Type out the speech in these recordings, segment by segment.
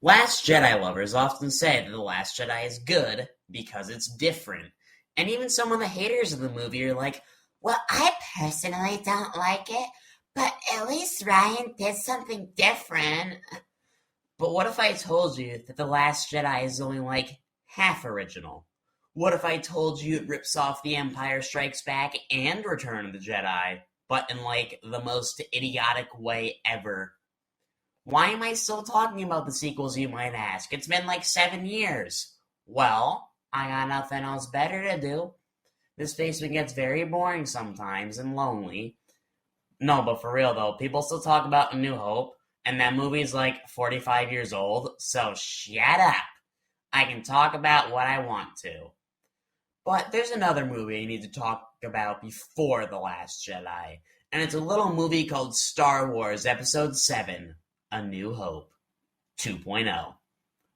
Last Jedi lovers often say that The Last Jedi is good because it's different. And even some of the haters of the movie are like, well, I personally don't like it, but at least Ryan did something different. But what if I told you that The Last Jedi is only like half original? What if I told you it rips off The Empire Strikes Back and Return of the Jedi, but in like the most idiotic way ever? Why am I still talking about the sequels, you might ask? It's been like 7 years. Well, I got nothing else better to do. This basement gets very boring sometimes and lonely. No, but for real though, people still talk about A New Hope, and that movie's like 45 years old, so shut up. I can talk about what I want to. But there's another movie I need to talk about before The Last Jedi, and it's a little movie called Star Wars Episode 7, A New Hope 2.0.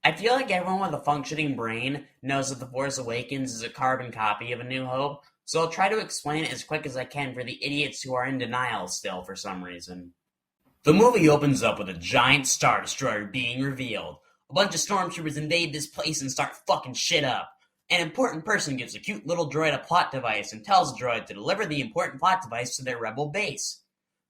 I feel like everyone with a functioning brain knows that The Force Awakens is a carbon copy of A New Hope, so I'll try to explain it as quick as I can for the idiots who are in denial still for some reason. The movie opens up with a giant Star Destroyer being revealed. A bunch of stormtroopers invade this place and start fucking shit up. An important person gives a cute little droid a plot device and tells the droid to deliver the important plot device to their rebel base.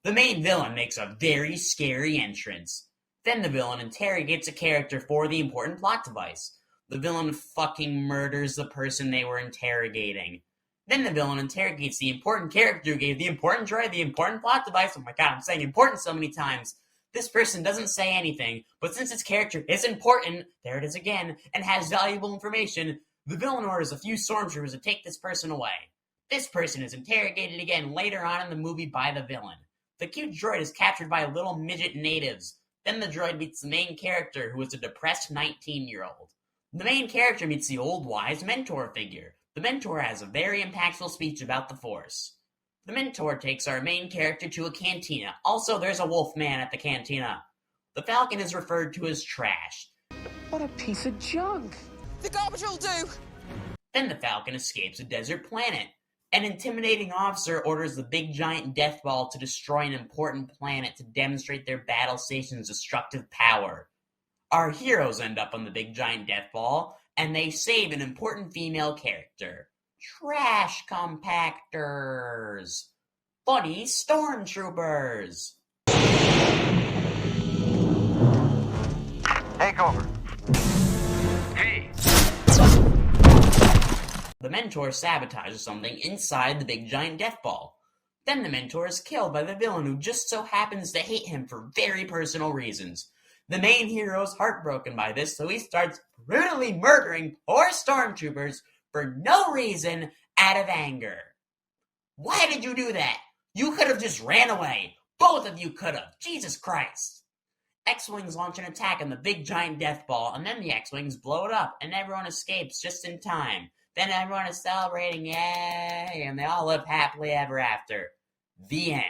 The main villain makes a very scary entrance. Then the villain interrogates a character for the important plot device. The villain fucking murders the person they were interrogating. Then the villain interrogates the important character who gave the important droid the important plot device. Oh my god, I'm saying important so many times. This person doesn't say anything, but since its character is important, there it is again, and has valuable information, the villain orders a few stormtroopers to take this person away. This person is interrogated again later on in the movie by the villain. The cute droid is captured by little midget natives. Then the droid meets the main character, who is a depressed 19-year-old. The main character meets the old wise mentor figure. The mentor has a very impactful speech about the Force. The mentor takes our main character to a cantina. Also, there's a wolf man at the cantina. The Falcon is referred to as trash. What a piece of junk! The garbage will do! Then the Falcon escapes a desert planet. An intimidating officer orders the big giant death ball to destroy an important planet to demonstrate their battle station's destructive power. Our heroes end up on the big giant death ball, and they save an important female character. Trash compactors. Funny stormtroopers. Take over. Hey! The mentor sabotages something inside the big giant death ball. Then the mentor is killed by the villain who just so happens to hate him for very personal reasons. The main hero is heartbroken by this, so he starts brutally murdering poor stormtroopers for no reason out of anger. Why did you do that? You could have just ran away. Both of you could have. Jesus Christ. X-Wings launch an attack on the big giant death ball, and then the X-Wings blow it up, and everyone escapes just in time. Then everyone is celebrating, yay, and they all live happily ever after. The end.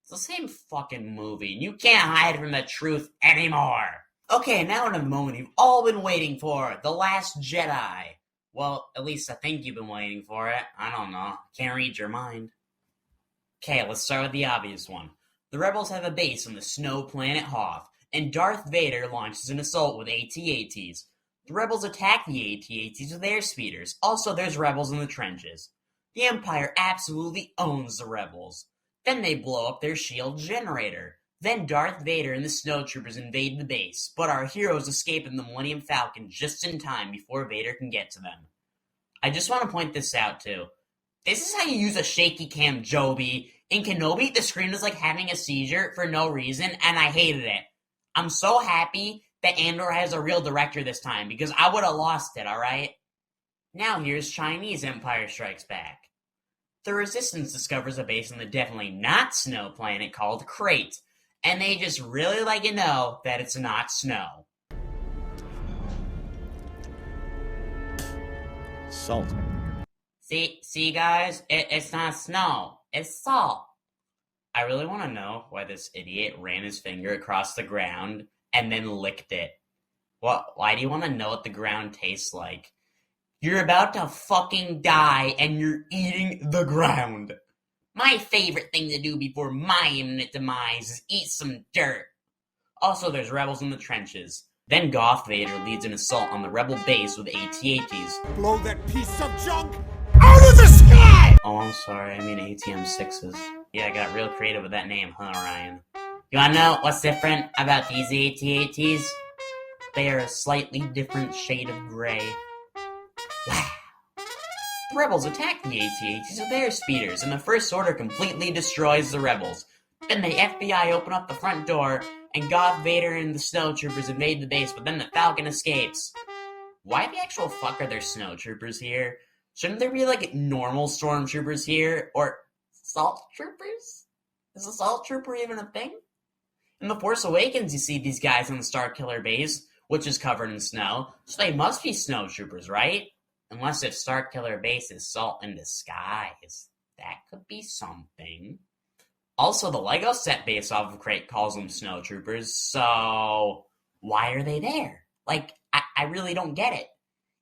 It's the same fucking movie, and you can't hide from the truth anymore. Okay, now in a moment you've all been waiting for, The Last Jedi. Well, at least I think you've been waiting for it. I don't know. Can't read your mind. Okay, let's start with the obvious one. The rebels have a base on the snow planet Hoth, and Darth Vader launches an assault with AT-ATs. The rebels attack the AT-ATs with air speeders. Also, there's rebels in the trenches. The Empire absolutely owns the rebels. Then they blow up their shield generator. Then Darth Vader and the snowtroopers invade the base, but our heroes escape in the Millennium Falcon just in time before Vader can get to them. I just want to point this out too. This is how you use a shaky cam, Joby. In Kenobi, the screen was like having a seizure for no reason, and I hated it. I'm so happy that Andor has a real director this time, because I would have lost it, alright? Now here's Chinese Empire Strikes Back. The Resistance discovers a base on the definitely not snow planet called Crate, and they just really let you know that it's not snow. Salt. See guys? It's not snow. It's salt. I really want to know why this idiot ran his finger across the ground and then licked it. Why do you want to know what the ground tastes like? You're about to fucking die and you're eating the ground. My favorite thing to do before my imminent demise is eat some dirt. Also, there's rebels in the trenches. Then Darth Vader leads an assault on the rebel base with AT-ATs. Blow that piece of junk out of the sky! Oh, I'm sorry, I mean ATM-6s. Yeah, I got real creative with that name, huh, Ryan? You wanna know what's different about these AT-ATs? They are a slightly different shade of gray. Wow. The rebels attack the AT-ATs with air speeders, and the First Order completely destroys the rebels. Then the FBI open up the front door, and Darth Vader and the snowtroopers invade the base, but then the Falcon escapes. Why the actual fuck are there snowtroopers here? Shouldn't there be, normal stormtroopers here? Or salt troopers? Is a salt trooper even a thing? In The Force Awakens, you see these guys on the Starkiller base, which is covered in snow, so they must be snowtroopers, right? Unless if Starkiller base is salt in disguise. That could be something. Also, the Lego set based off of Crate calls them snowtroopers, so why are they there? I really don't get it.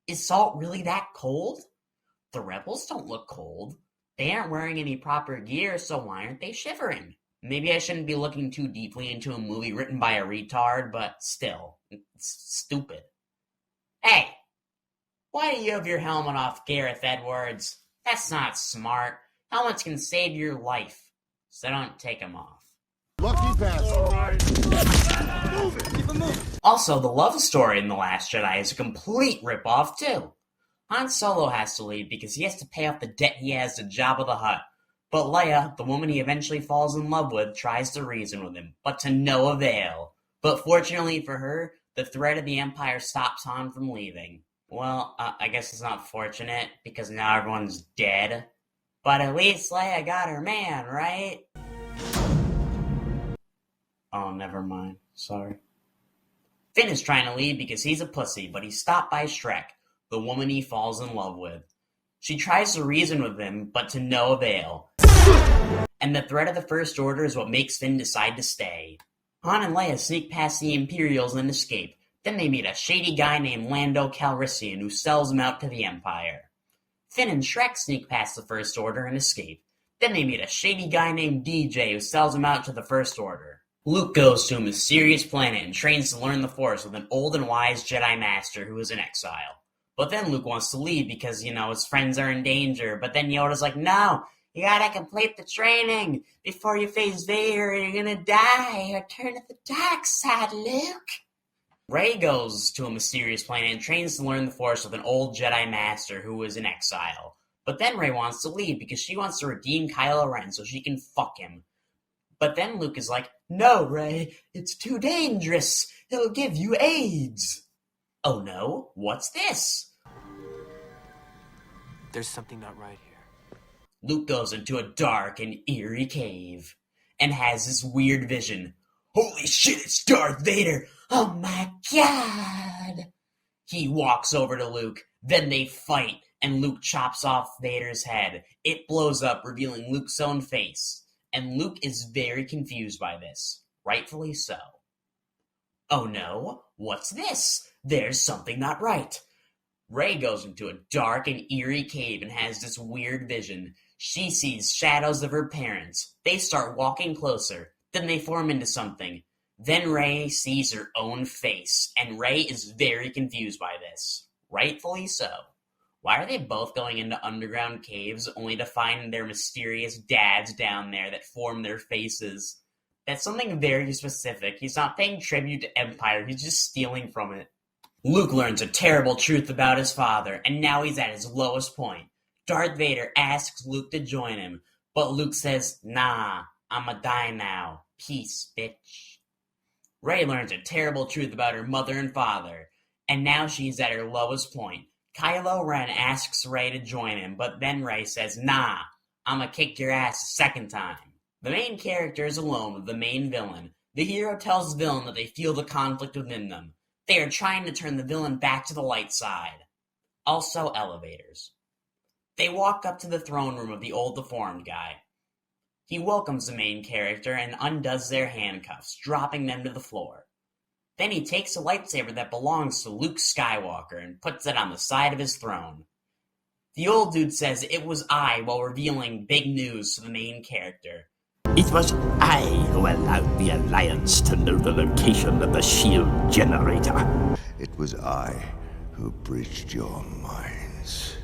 Is salt really that cold? The rebels don't look cold. They aren't wearing any proper gear, so why aren't they shivering? Maybe I shouldn't be looking too deeply into a movie written by a retard, but still, it's stupid. Hey! Why do you have your helmet off, Gareth Edwards? That's not smart. Helmets can save your life, so don't take them off. Lucky bastard. Move it! Keep it moving! Also, the love story in The Last Jedi is a complete ripoff, too. Han Solo has to leave because he has to pay off the debt he has to Jabba the Hutt. But Leia, the woman he eventually falls in love with, tries to reason with him, but to no avail. But fortunately for her, the threat of the Empire stops Han from leaving. Well, I guess it's not fortunate, because now everyone's dead. But at least Leia got her man, right? Oh, never mind. Sorry. Finn is trying to leave because he's a pussy, but he's stopped by Shrek, the woman he falls in love with. She tries to reason with him, but to no avail. And the threat of the First Order is what makes Finn decide to stay. Han and Leia sneak past the Imperials and escape. Then they meet a shady guy named Lando Calrissian who sells them out to the Empire. Finn and Shrek sneak past the First Order and escape. Then they meet a shady guy named DJ who sells them out to the First Order. Luke goes to a mysterious planet and trains to learn the Force with an old and wise Jedi Master who is in exile. But then Luke wants to leave because, his friends are in danger. But then Yoda's like, no, you gotta complete the training before you face Vader or you're gonna die or turn to the dark side, Luke. Rey goes to a mysterious planet and trains to learn the Force with an old Jedi Master who is in exile. But then Rey wants to leave because she wants to redeem Kylo Ren so she can fuck him. But then Luke is like, no, Rey, it's too dangerous. It'll give you AIDS. Oh no, what's this? There's something not right here. Luke goes into a dark and eerie cave and has this weird vision. Holy shit, it's Darth Vader! Oh my god! He walks over to Luke, then they fight, and Luke chops off Vader's head. It blows up, revealing Luke's own face. And Luke is very confused by this. Rightfully so. Oh no, what's this? There's something not right. Rey goes into a dark and eerie cave and has this weird vision. She sees shadows of her parents. They start walking closer. Then they form into something. Then Rey sees her own face, and Rey is very confused by this. Rightfully so. Why are they both going into underground caves only to find their mysterious dads down there that form their faces? That's something very specific. He's not paying tribute to Empire, he's just stealing from it. Luke learns a terrible truth about his father, and now he's at his lowest point. Darth Vader asks Luke to join him, but Luke says, nah, I'ma die now. Peace, bitch. Rey learns a terrible truth about her mother and father, and now she's at her lowest point. Kylo Ren asks Rey to join him, but then Rey says, nah, I'ma kick your ass a second time. The main character is alone with the main villain. The hero tells the villain that they feel the conflict within them. They are trying to turn the villain back to the light side. Also, elevators. They walk up to the throne room of the old deformed guy. He welcomes the main character and undoes their handcuffs, dropping them to the floor. Then he takes a lightsaber that belongs to Luke Skywalker and puts it on the side of his throne. The old dude says it was I while revealing big news to the main character. It was I who allowed the Alliance to know the location of the shield generator. It was I who bridged your minds.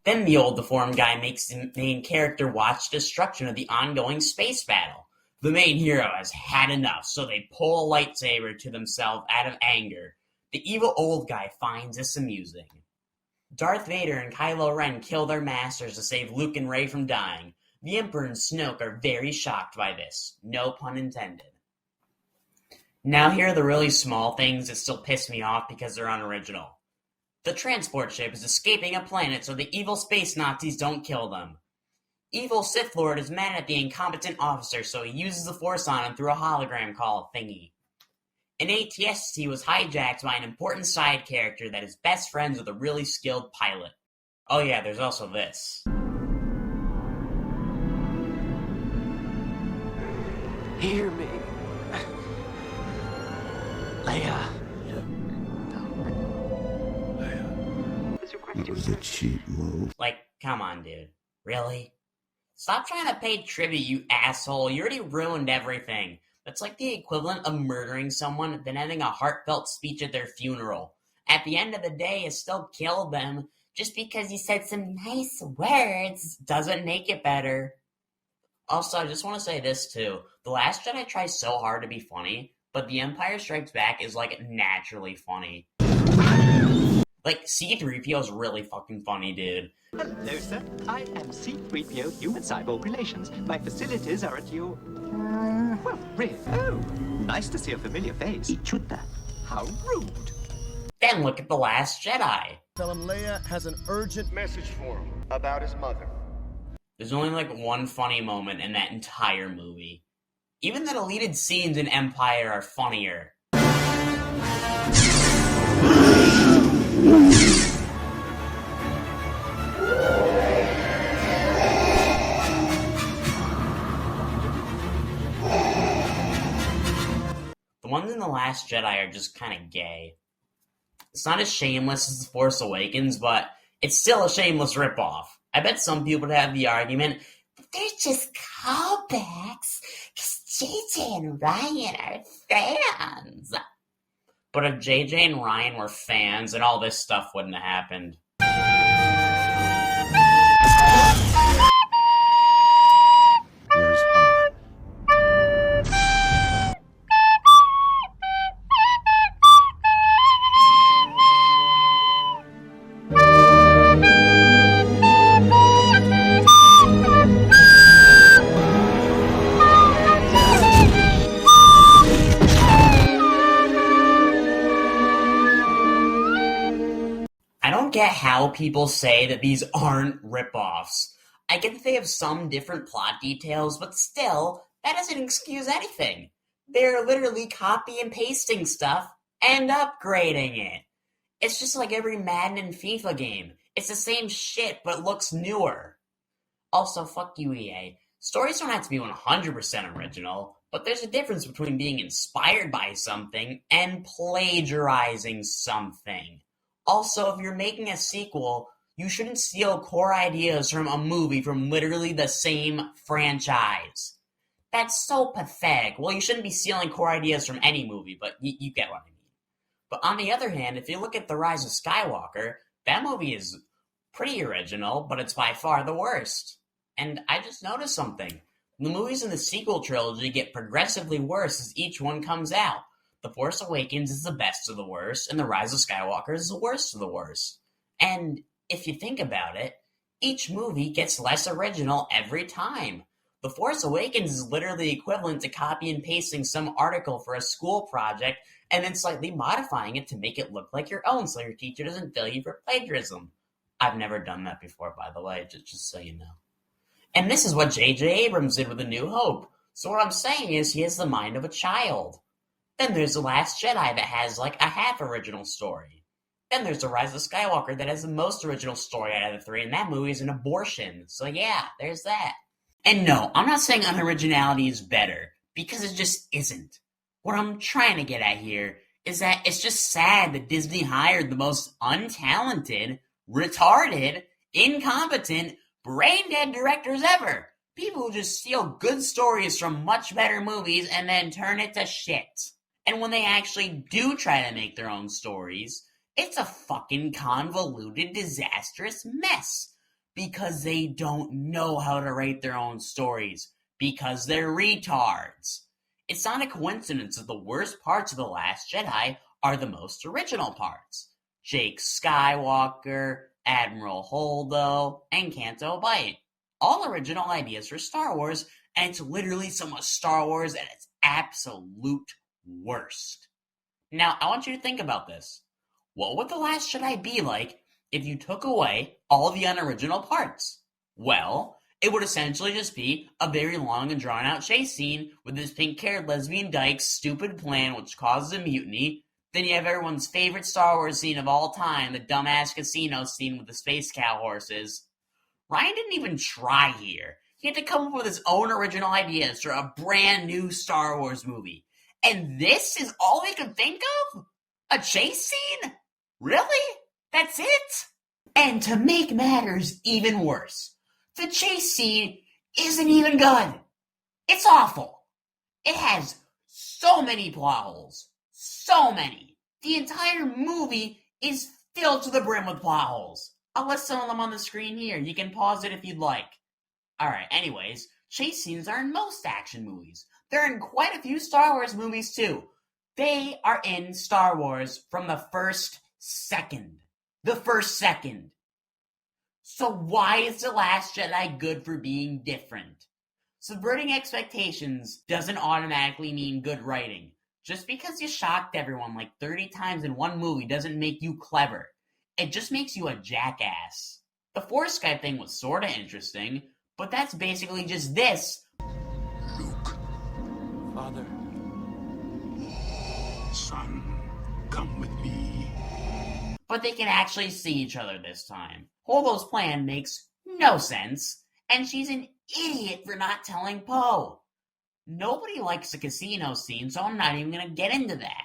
Then the old deformed guy makes the main character watch destruction of the ongoing space battle. The main hero has had enough, so they pull a lightsaber to themselves out of anger. The evil old guy finds this amusing. Darth Vader and Kylo Ren kill their masters to save Luke and Rey from dying. The Emperor and Snoke are very shocked by this. No pun intended. Now here are the really small things that still piss me off because they're unoriginal. The transport ship is escaping a planet so the evil space Nazis don't kill them. Evil Sith Lord is mad at the incompetent officer, so he uses the Force on him through a hologram call thingy. An ATST was hijacked by an important side character that is best friends with a really skilled pilot. Oh yeah, there's also this. Hear me. Leia. It was a cheap move. Like, come on, dude. Really? Stop trying to pay tribute, you asshole. You already ruined everything. That's like the equivalent of murdering someone, then having a heartfelt speech at their funeral. At the end of the day, you still killed them. Just because you said some nice words doesn't make it better. Also, I just want to say this too. The Last Jedi tries so hard to be funny, but The Empire Strikes Back is like naturally funny. Like, C-3PO is really fucking funny, dude. Hello, sir. I am C-3PO Human-Cyborg Relations. My facilities are at your... well, really? Oh, nice to see a familiar face. Ichuta. How rude. Then look at The Last Jedi. Tell him Leia has an urgent Message for him about his mother. There's only like one funny moment in that entire movie. Even the deleted scenes in Empire are funnier. The ones in The Last Jedi are just kind of gay. It's not as shameless as The Force Awakens, but it's still a shameless ripoff. I bet some people would have the argument, but they're just callbacks, because JJ and Ryan are fans. But if JJ and Ryan were fans, then all this stuff wouldn't have happened. Where's Han? I don't get how people say that these aren't ripoffs. I get that they have some different plot details, but still, that doesn't excuse anything. They're literally copy and pasting stuff and upgrading it. It's just like every Madden and FIFA game. It's the same shit, but looks newer. Also, fuck you, EA. Stories don't have to be 100% original, but there's a difference between being inspired by something and plagiarizing something. Also, if you're making a sequel, you shouldn't steal core ideas from a movie from literally the same franchise. That's so pathetic. Well, you shouldn't be stealing core ideas from any movie, but you get what I mean. But on the other hand, if you look at The Rise of Skywalker, that movie is pretty original, but it's by far the worst. And I just noticed something. The movies in the sequel trilogy get progressively worse as each one comes out. The Force Awakens is the best of the worst, and The Rise of Skywalker is the worst of the worst. And if you think about it, each movie gets less original every time. The Force Awakens is literally equivalent to copy and pasting some article for a school project and then slightly modifying it to make it look like your own so your teacher doesn't fail you for plagiarism. I've never done that before, by the way, just so you know. And this is what J.J. Abrams did with A New Hope. So what I'm saying is he has the mind of a child. Then there's The Last Jedi that has like a half original story. Then there's The Rise of Skywalker that has the most original story out of the three, and that movie is an abortion. So yeah, there's that. And no, I'm not saying unoriginality is better, because it just isn't. What I'm trying to get at here is that it's just sad that Disney hired the most untalented, retarded, incompetent, brain-dead directors ever. People who just steal good stories from much better movies and then turn it to shit. And when they actually do try to make their own stories, it's a fucking convoluted, disastrous mess. Because they don't know how to write their own stories. Because they're retards. It's not a coincidence that the worst parts of The Last Jedi are the most original parts. Jake Skywalker, Admiral Holdo, and Canto Bight. All original ideas for Star Wars, and it's literally some of Star Wars at its absolute worst. Now, I want you to think about this. What would The Last Jedi be like if you took away all the unoriginal parts? Well, it would essentially just be a very long and drawn-out chase scene with this pink-haired lesbian dyke's stupid plan which causes a mutiny. Then you have everyone's favorite Star Wars scene of all time, the dumbass casino scene with the space cow horses. Ryan didn't even try here. He had to come up with his own original ideas for a brand new Star Wars movie. And this is all they could think of? A chase scene? Really? That's it? And to make matters even worse, the chase scene isn't even good. It's awful. It has so many plot holes. So many. The entire movie is filled to the brim with plot holes. I'll list some of them on the screen here. You can pause it if you'd like. Alright, anyways, chase scenes are in most action movies. They're in quite a few Star Wars movies too. They are in Star Wars from the first second. The first second. So why is The Last Jedi good for being different? Subverting expectations doesn't automatically mean good writing. Just because you shocked everyone like 30 times in one movie doesn't make you clever. It just makes you a jackass. The Force Sky thing was sorta interesting, but that's basically just this. Luke. Father. Son, come with me. But they can actually see each other this time. Holdo's plan makes no sense, and she's an idiot for not telling Poe. Nobody likes the casino scene, so I'm not even gonna get into that.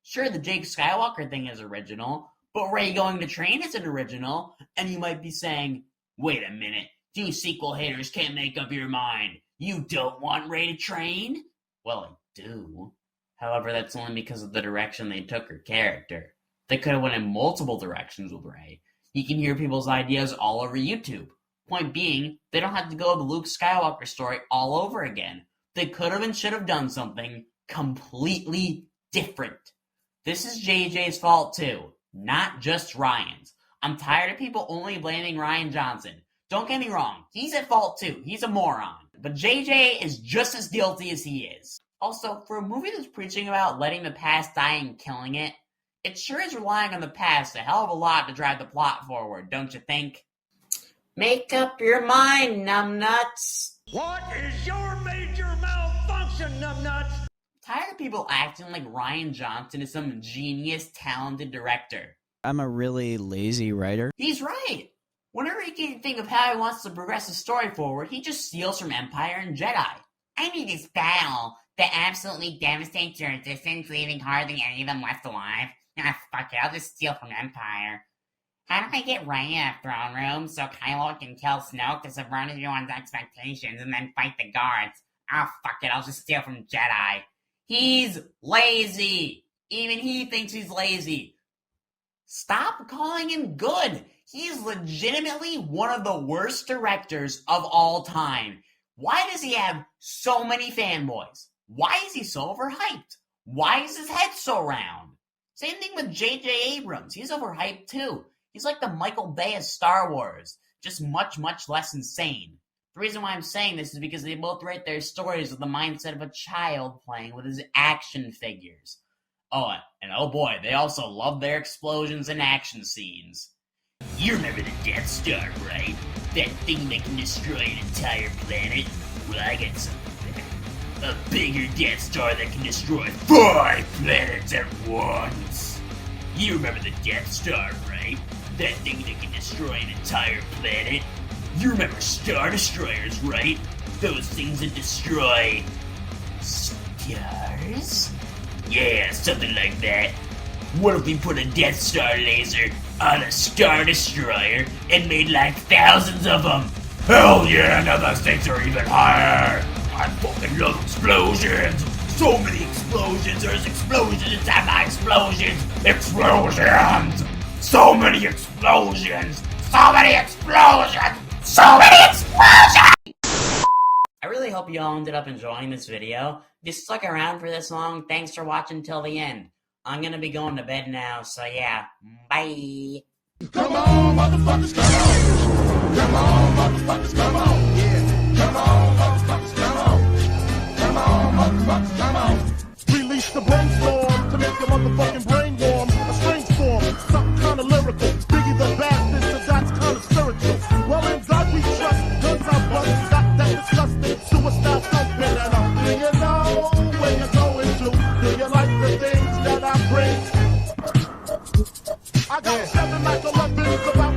Sure, the Jake Skywalker thing is original, but Rey going to train isn't original, and you might be saying, wait a minute, you sequel haters can't make up your mind. You don't want Rey to train? Well, I do. However, that's only because of the direction they took her character. They could have went in multiple directions with Rey. You can hear people's ideas all over YouTube. Point being, they don't have to go the Luke Skywalker story all over again. They could have and should have done something completely different. This is JJ's fault too, not just Ryan's. I'm tired of people only blaming Rian Johnson. Don't get me wrong, he's at fault too. He's a moron. But JJ is just as guilty as he is. Also, for a movie that's preaching about letting the past die and killing it, it sure is relying on the past a hell of a lot to drive the plot forward, don't you think? Make up your mind, numbnuts. What is your major malfunction, numbnuts? Tired of people acting like Rian Johnson is some genius, talented director. I'm a really lazy writer. He's right. Whenever he can think of how he wants to progress the story forward, he just steals from Empire and Jedi. I need this battle that absolutely devastates your resistance, leaving hardly any of them left alive. Ah, fuck it, I'll just steal from Empire. How do I get Rey in a throne room so Kylo can kill Snoke to subvert everyone's expectations and then fight the guards? Ah, fuck it, I'll just steal from Jedi. He's lazy. Even he thinks he's lazy. Stop calling him good. He's legitimately one of the worst directors of all time. Why does he have so many fanboys? Why is he so overhyped? Why is his head so round? Same thing with J.J. Abrams. He's overhyped too. He's like the Michael Bay of Star Wars, just much, much less insane. The reason why I'm saying this is because they both write their stories with the mindset of a child playing with his action figures. Oh, and oh boy, they also love their explosions and action scenes. You remember the Death Star, right? That thing that can destroy an entire planet? Well, I got something better. A bigger Death Star that can destroy 5 planets at once. You remember the Death Star, right? That thing that can destroy an entire planet? You remember Star Destroyers, right? Those things that destroy... stars? Yeah, something like that. What if we put a Death Star laser on a Star Destroyer and made like thousands of them? Hell yeah, now the stakes are even higher! I fucking love explosions! So many explosions! There's explosions inside my explosions! Explosions! So many explosions! So many explosions! So many explosions! I really hope you all ended up enjoying this video. If you stuck around for this long, thanks for watching till the end. I'm gonna be going to bed now, so yeah, bye! Come on, motherfuckers, come on. Come on, motherfuckers, come on. Yeah. Come on, motherfuckers, come on. Come on, motherfuckers, come on. Release the brainstorm to make your motherfucking brain warm. A strange form, something kind of lyrical. Biggie the Bastard, so that's kind of spiritual. Well, in God we trust, guns are bust. Stop that disgusting suicide thumping. And do you know where you're going to? Do you like the things that I bring? I got 7 like 11's about